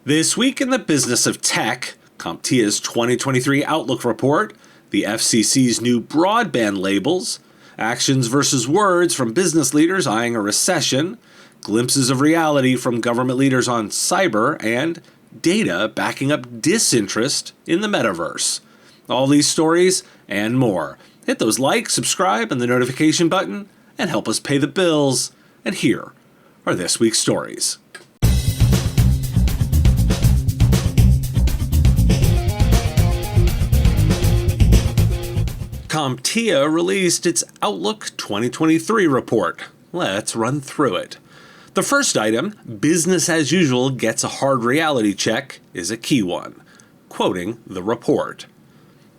This week in the business of tech, CompTIA's 2023 Outlook Report, the FCC's new broadband labels, actions versus words from business leaders eyeing a recession, glimpses of reality from government leaders on cyber, and data backing up disinterest in the metaverse. All these stories and more. Hit those like, subscribe, and the notification button, and help us pay the bills. And here are this week's stories. CompTIA released its Outlook 2023 report. Let's run through it. The first item, business as usual gets a hard reality check, is a key one. Quoting the report.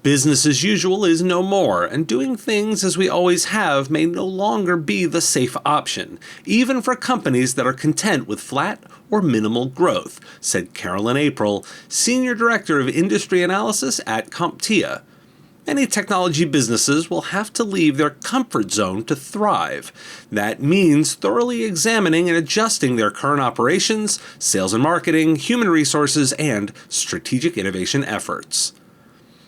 Business as usual is no more, and doing things as we always have may no longer be the safe option, even for companies that are content with flat or minimal growth, said Carolyn April, Senior Director of Industry Analysis at CompTIA. Many technology businesses will have to leave their comfort zone to thrive. That means thoroughly examining and adjusting their current operations, sales and marketing, human resources, and strategic innovation efforts.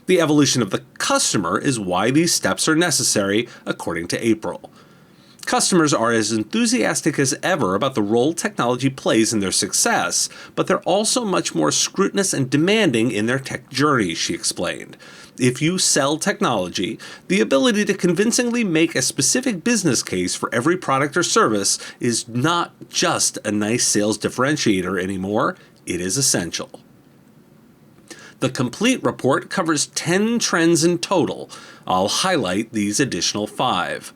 The evolution of the customer is why these steps are necessary, according to April. Customers are as enthusiastic as ever about the role technology plays in their success, but they're also much more scrutinous and demanding in their tech journey, she explained. If you sell technology, the ability to convincingly make a specific business case for every product or service is not just a nice sales differentiator anymore, it is essential. The complete report covers 10 trends in total. I'll highlight these additional 5.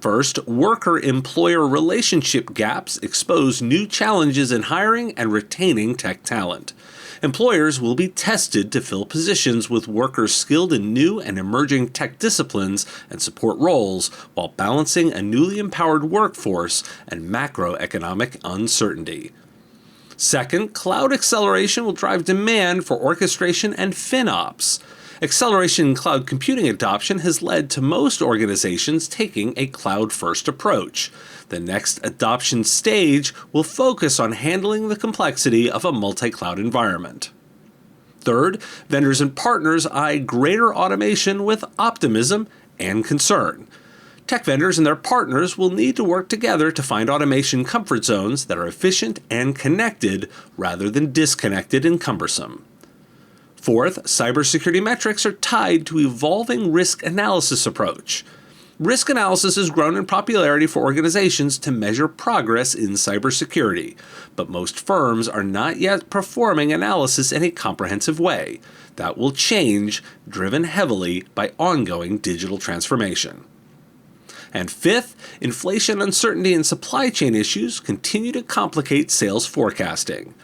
First, worker-employer relationship gaps expose new challenges in hiring and retaining tech talent. Employers will be tested to fill positions with workers skilled in new and emerging tech disciplines and support roles while balancing a newly empowered workforce and macroeconomic uncertainty. Second, cloud acceleration will drive demand for orchestration and FinOps. Acceleration in cloud computing adoption has led to most organizations taking a cloud-first approach. The next adoption stage will focus on handling the complexity of a multi-cloud environment. Third, vendors and partners eye greater automation with optimism and concern. Tech vendors and their partners will need to work together to find automation comfort zones that are efficient and connected rather than disconnected and cumbersome. Fourth, cybersecurity metrics are tied to evolving risk analysis approach. Risk analysis has grown in popularity for organizations to measure progress in cybersecurity, but most firms are not yet performing analysis in a comprehensive way. That will change, driven heavily by ongoing digital transformation. And fifth, inflation uncertainty and supply chain issues continue to complicate sales forecasting.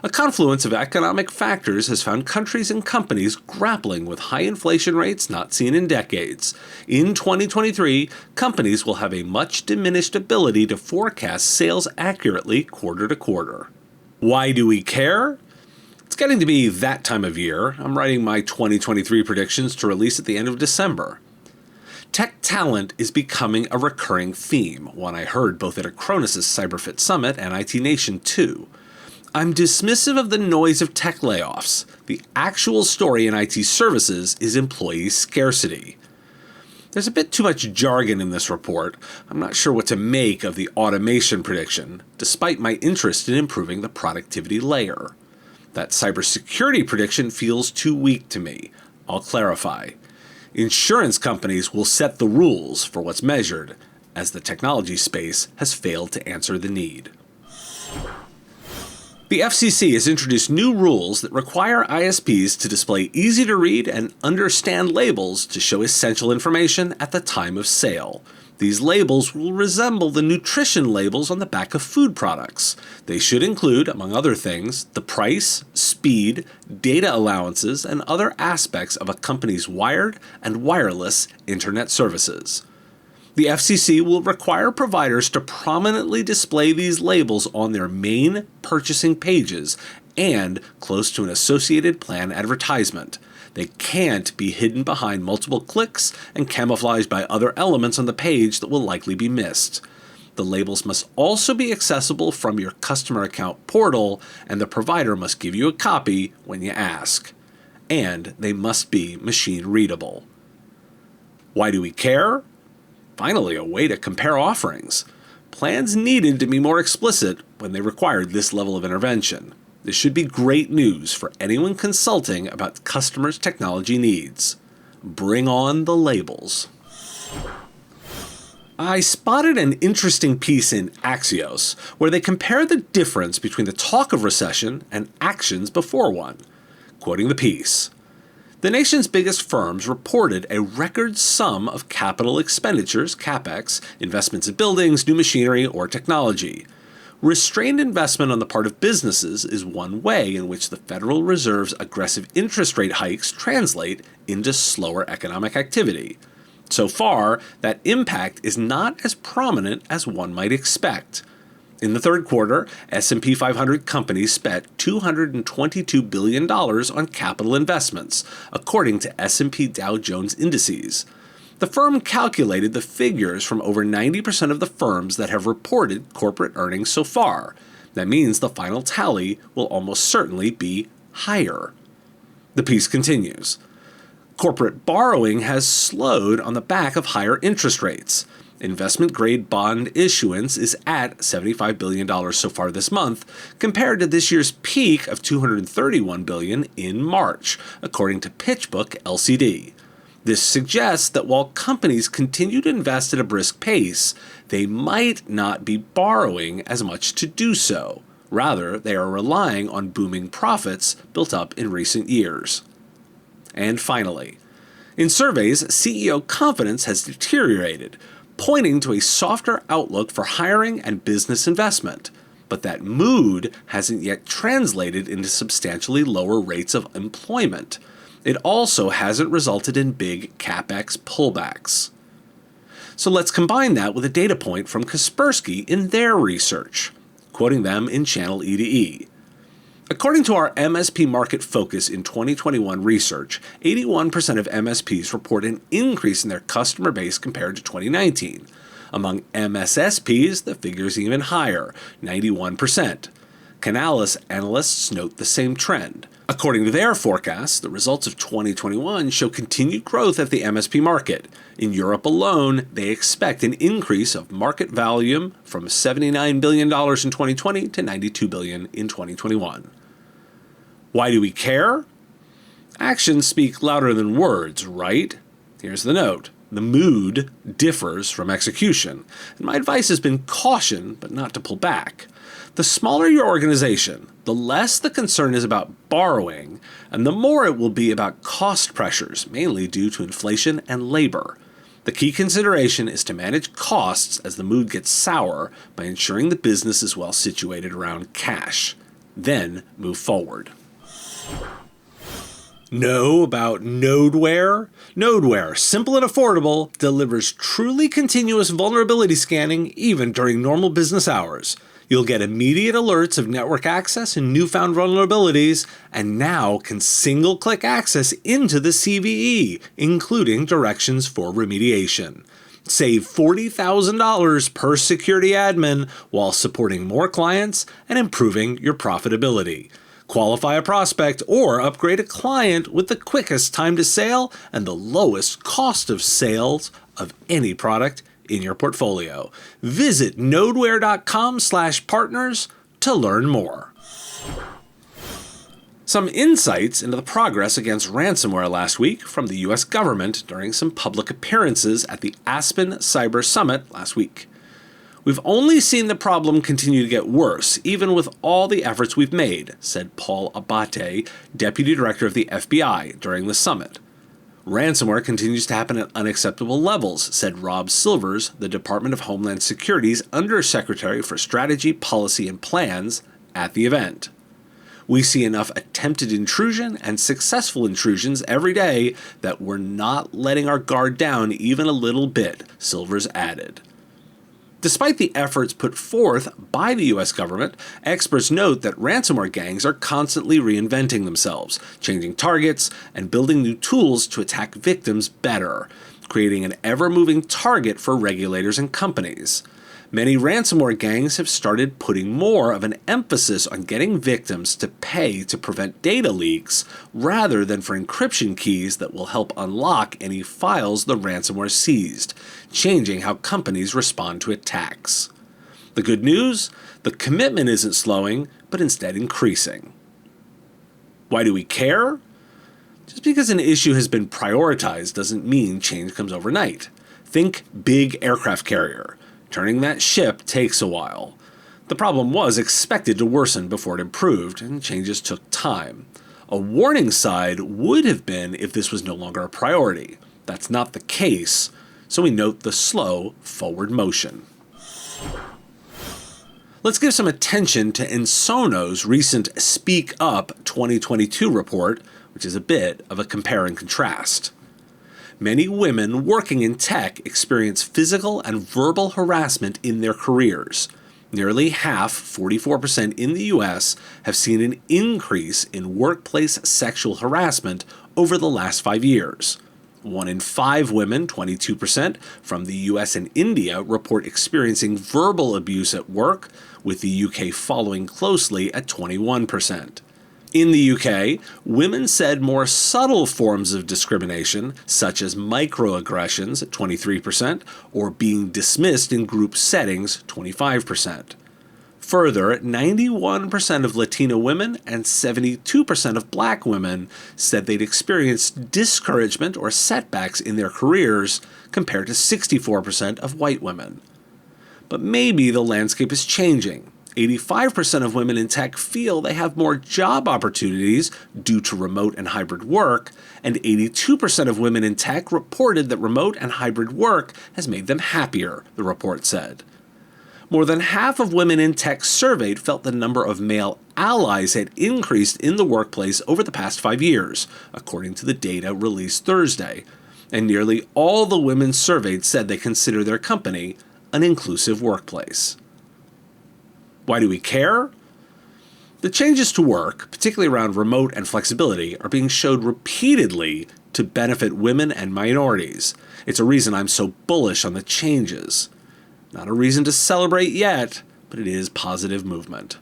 A confluence of economic factors has found countries and companies grappling with high inflation rates not seen in decades. In 2023, companies will have a much diminished ability to forecast sales accurately quarter to quarter. Why do we care? It's getting to be that time of year. I'm writing my 2023 predictions to release at the end of December. Tech talent is becoming a recurring theme, one I heard both at Acronis' CyberFit Summit and IT Nation too. I'm dismissive of the noise of tech layoffs. The actual story in IT services is employee scarcity. There's a bit too much jargon in this report. I'm not sure what to make of the automation prediction, despite my interest in improving the productivity layer. That cybersecurity prediction feels too weak to me. I'll clarify. Insurance companies will set the rules for what's measured, as the technology space has failed to answer the need. The FCC has introduced new rules that require ISPs to display easy-to-read and understand labels to show essential information at the time of sale. These labels will resemble the nutrition labels on the back of food products. They should include, among other things, the price, speed, data allowances, and other aspects of a company's wired and wireless internet services. The FCC will require providers to prominently display these labels on their main purchasing pages and close to an associated plan advertisement. They can't be hidden behind multiple clicks and camouflaged by other elements on the page that will likely be missed. The labels must also be accessible from your customer account portal, and the provider must give you a copy when you ask. And they must be machine readable. Why do we care? Finally, a way to compare offerings. Plans needed to be more explicit when they required this level of intervention. This should be great news for anyone consulting about customers' technology needs. Bring on the labels. I spotted an interesting piece in Axios where they compare the difference between the talk of recession and actions before one. Quoting the piece, "The nation's biggest firms reported a record sum of capital expenditures, CapEx, investments in buildings, new machinery, or technology. Restrained investment on the part of businesses is one way in which the Federal Reserve's aggressive interest rate hikes translate into slower economic activity. So far, that impact is not as prominent as one might expect. In the third quarter, S&P 500 companies spent $222 billion on capital investments, according to S&P Dow Jones indices. The firm calculated the figures from over 90% of the firms that have reported corporate earnings so far. That means the final tally will almost certainly be higher." The piece continues. "Corporate borrowing has slowed on the back of higher interest rates. Investment-grade bond issuance is at $75 billion so far this month, compared to this year's peak of $231 billion in March, according to PitchBook LCD. This suggests that while companies continue to invest at a brisk pace, they might not be borrowing as much to do so. Rather, they are relying on booming profits built up in recent years." And finally, in surveys, CEO confidence has deteriorated, pointing to a softer outlook for hiring and business investment. But that mood hasn't yet translated into substantially lower rates of employment. It also hasn't resulted in big CapEx pullbacks. So let's combine that with a data point from Kaspersky in their research, quoting them in Channel E2E. "According to our MSP market focus in 2021 research, 81% of MSPs report an increase in their customer base compared to 2019. Among MSSPs, the figure is even higher, 91%. Canalys analysts note the same trend. According to their forecasts, the results of 2021 show continued growth of the MSP market. In Europe alone, they expect an increase of market volume from $79 billion in 2020 to $92 billion in 2021. Why do we care? Actions speak louder than words, right? Here's the note. The mood differs from execution, and my advice has been caution, but not to pull back. The smaller your organization, the less the concern is about borrowing, and the more it will be about cost pressures, mainly due to inflation and labor. The key consideration is to manage costs as the mood gets sour by ensuring the business is well situated around cash. Then move forward. Know about Nodeware? Nodeware, simple and affordable, delivers truly continuous vulnerability scanning even during normal business hours. You'll get immediate alerts of network access and newfound vulnerabilities, and now can single-click access into the CVE, including directions for remediation. Save $40,000 per security admin while supporting more clients and improving your profitability. Qualify a prospect or upgrade a client with the quickest time to sale and the lowest cost of sales of any product in your portfolio. Visit nodeware.com/partners to learn more. Some insights into the progress against ransomware last week from the US government during some public appearances at the Aspen Cyber Summit last week. "We've only seen the problem continue to get worse, even with all the efforts we've made," said Paul Abate, Deputy Director of the FBI, during the summit. "Ransomware continues to happen at unacceptable levels," said Rob Silvers, the Department of Homeland Security's Undersecretary for Strategy, Policy, and Plans, at the event. "We see enough attempted intrusion and successful intrusions every day that we're not letting our guard down even a little bit," Silvers added. Despite the efforts put forth by the US government, experts note that ransomware gangs are constantly reinventing themselves, changing targets, and building new tools to attack victims better, creating an ever-moving target for regulators and companies. Many ransomware gangs have started putting more of an emphasis on getting victims to pay to prevent data leaks rather than for encryption keys that will help unlock any files the ransomware seized, changing how companies respond to attacks. The good news? The commitment isn't slowing, but instead increasing. Why do we care? Just because an issue has been prioritized doesn't mean change comes overnight. Think big aircraft carrier. Turning that ship takes a while. The problem was expected to worsen before it improved, and changes took time. A warning side would have been if this was no longer a priority. That's not the case, so we note the slow forward motion. Let's give some attention to Ensono's recent Speak Up 2022 report, which is a bit of a compare and contrast. Many women working in tech experience physical and verbal harassment in their careers. Nearly half, 44% in the US, have seen an increase in workplace sexual harassment over the last 5 years. 1 in 5 women, 22%, from the US and India report experiencing verbal abuse at work, with the UK following closely at 21%. In the UK, women said more subtle forms of discrimination, such as microaggressions at 23%, or being dismissed in group settings, 25%. Further, 91% of Latino women and 72% of Black women said they'd experienced discouragement or setbacks in their careers, compared to 64% of white women. But maybe the landscape is changing. 85% of women in tech feel they have more job opportunities due to remote and hybrid work, and 82% of women in tech reported that remote and hybrid work has made them happier, the report said. More than half of women in tech surveyed felt the number of male allies had increased in the workplace over the past 5 years, according to the data released Thursday, and nearly all the women surveyed said they consider their company an inclusive workplace. Why do we care? The changes to work, particularly around remote and flexibility, are being showed repeatedly to benefit women and minorities. It's a reason I'm so bullish on the changes. Not a reason to celebrate yet, but it is positive movement.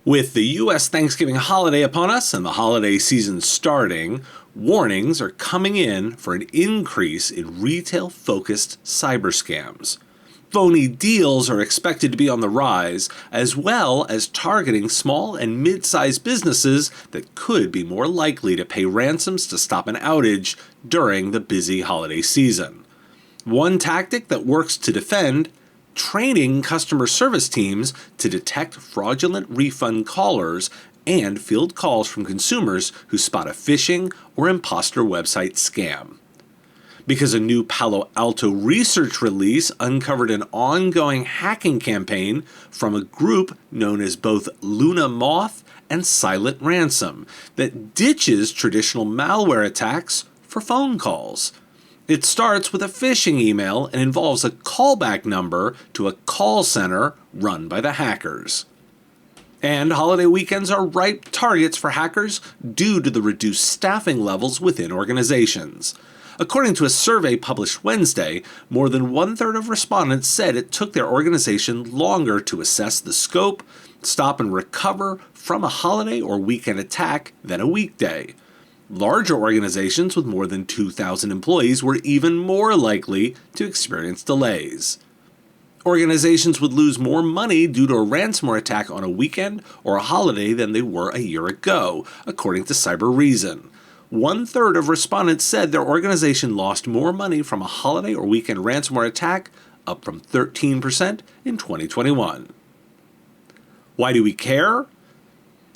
With the US Thanksgiving holiday upon us and the holiday season starting, warnings are coming in for an increase in retail-focused cyber scams. Phony deals are expected to be on the rise, as well as targeting small and mid-sized businesses that could be more likely to pay ransoms to stop an outage during the busy holiday season. One tactic that works to defend: training customer service teams to detect fraudulent refund callers and field calls from consumers who spot a phishing or imposter website scam. Because a new Palo Alto research release uncovered an ongoing hacking campaign from a group known as both Luna Moth and Silent Ransom that ditches traditional malware attacks for phone calls. It starts with a phishing email and involves a callback number to a call center run by the hackers. And holiday weekends are ripe targets for hackers due to the reduced staffing levels within organizations. According to a survey published Wednesday, more than 1/3 of respondents said it took their organization longer to assess the scope, stop, and recover from a holiday or weekend attack than a weekday. Larger organizations with more than 2,000 employees were even more likely to experience delays. Organizations would lose more money due to a ransomware attack on a weekend or a holiday than they were a year ago, according to Cyber Reason. 1/3 of respondents said their organization lost more money from a holiday or weekend ransomware attack, up from 13% in 2021. Why do we care?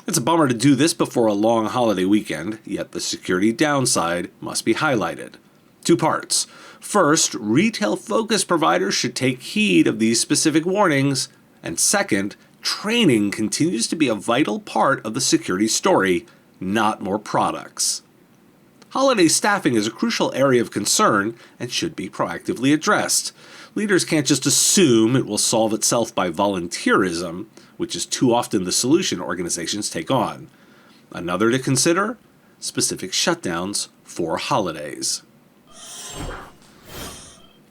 It's a bummer to do this before a long holiday weekend, yet the security downside must be highlighted. 2 parts. First, retail-focused providers should take heed of these specific warnings, and second, training continues to be a vital part of the security story, not more products. Holiday staffing is a crucial area of concern and should be proactively addressed. Leaders can't just assume it will solve itself by volunteerism, which is too often the solution organizations take on. Another to consider: specific shutdowns for holidays.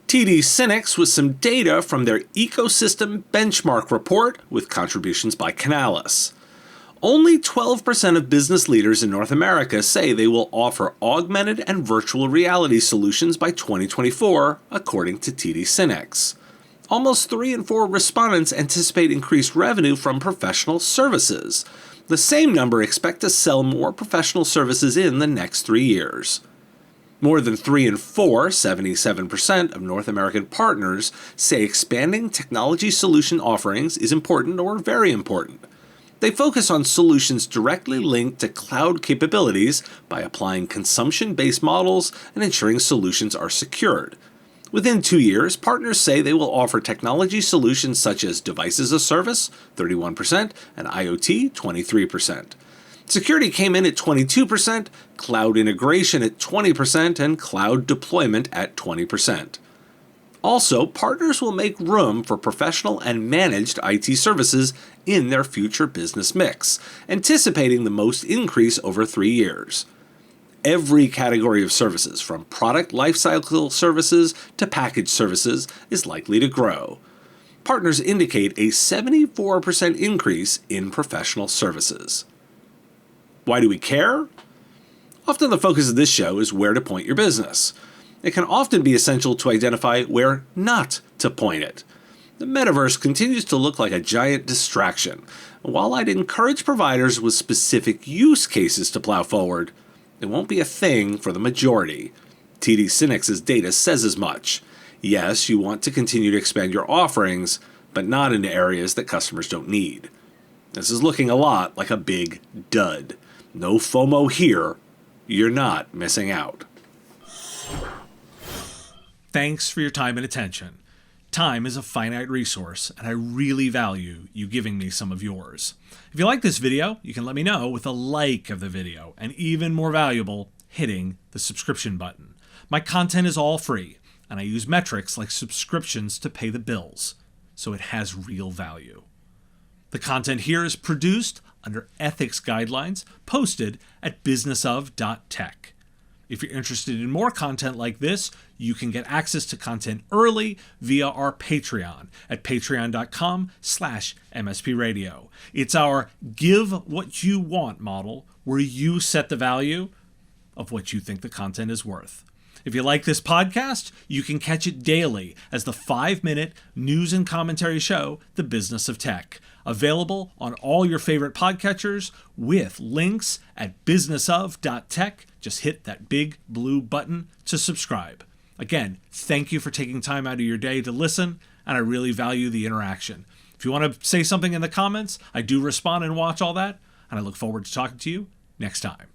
TD SYNNEX with some data from their Ecosystem Benchmark report with contributions by Canalys. Only 12% of business leaders in North America say they will offer augmented and virtual reality solutions by 2024, according to TD SYNNEX. Almost 3 in 4 respondents anticipate increased revenue from professional services. The same number expect to sell more professional services in the next 3 years. More than 3 in 4, 77% of North American partners say expanding technology solution offerings is important or very important. They focus on solutions directly linked to cloud capabilities by applying consumption-based models and ensuring solutions are secured. Within 2 years, partners say they will offer technology solutions such as Device as a Service, 31%, and IoT, 23%. Security came in at 22%, cloud integration at 20%, and cloud deployment at 20%. Also, partners will make room for professional and managed IT services in their future business mix, anticipating the most increase over 3 years. Every category of services, from product lifecycle services to packaged services, is likely to grow. Partners indicate a 74% increase in professional services. Why do we care? Often the focus of this show is where to point your business. It can often be essential to identify where not to point it. The metaverse continues to look like a giant distraction. While I'd encourage providers with specific use cases to plow forward, it won't be a thing for the majority. TD SYNNEX's data says as much. Yes, you want to continue to expand your offerings, but not into areas that customers don't need. This is looking a lot like a big dud. No FOMO here. You're not missing out. Thanks for your time and attention. Time is a finite resource, and I really value you giving me some of yours. If you like this video, you can let me know with a like of the video, and even more valuable, hitting the subscription button. My content is all free, and I use metrics like subscriptions to pay the bills, so it has real value. The content here is produced under ethics guidelines posted at businessof.tech. If you're interested in more content like this, you can get access to content early via our Patreon at patreon.com/MSPradio. It's our give what you want model where you set the value of what you think the content is worth. If you like this podcast, you can catch it daily as the 5-minute news and commentary show, The Business of Tech, available on all your favorite podcatchers with links at businessof.tech. Just hit that big blue button to subscribe. Again, thank you for taking time out of your day to listen, and I really value the interaction. If you want to say something in the comments, I do respond and watch all that, and I look forward to talking to you next time.